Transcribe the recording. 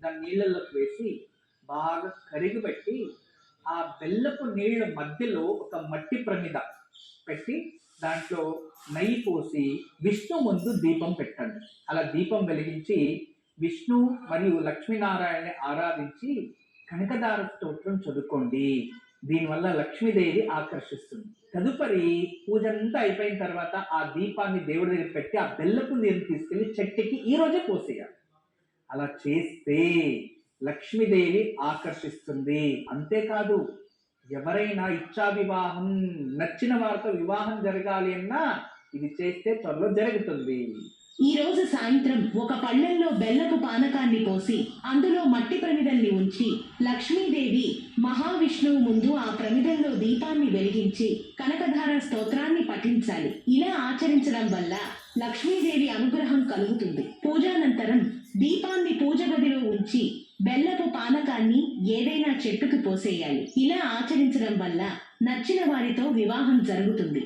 దాన్ని నీళ్ళలోకి వేసి బాగా కరిగిపెట్టి ఆ బెల్లపు నీళ్ళ మధ్యలో ఒక మట్టి ప్రమిద పెట్టి దాంట్లో నెయ్యి పోసి విష్ణు ముందు దీపం పెట్టండి. అలా దీపం వెలిగించి విష్ణు మరియు లక్ష్మీనారాయణని ఆరాధించి కనకదార స్తోత్రం చదువుకోండి. దీనివల్ల లక్ష్మీదేవి ఆకర్షిస్తుంది. తదుపరి పూజ అంతా అయిపోయిన తర్వాత ఆ దీపాన్ని దేవుడి దగ్గర పెట్టి ఆ బెల్లపు నీరు తీసుకెళ్లి చెట్టుకి ఈ రోజే పోసేయాలి. అలా చేస్తే లక్ష్మీదేవి ఆకర్షిస్తుంది. అంతేకాదు, ఎవరైనా ఇచ్చా వివాహం, నచ్చిన వారితో వివాహం జరగాలి అన్నా ఇది చేస్తే త్వరలో జరుగుతుంది. ఈ రోజు సాయంత్రం ఒక పళ్ళెంలో బెల్లపు పానకాన్ని పోసి అందులో మట్టి ప్రమిదల్ని ఉంచి లక్ష్మీదేవి మహావిష్ణువు ముందు ఆ ప్రమిదల్లో దీపాన్ని వెలిగించి కనకధార స్తోత్రాన్ని పఠించాలి. ఇలా ఆచరించడం వల్ల లక్ష్మీదేవి అనుగ్రహం కలుగుతుంది. పూజానంతరం దీపాన్ని పూజ గదిలో ఉంచి బెల్లపు పానకాన్ని ఏదైనా చెట్టుకు పోసేయాలి. ఇలా ఆచరించడం వల్ల నచ్చిన వారితో వివాహం జరుగుతుంది.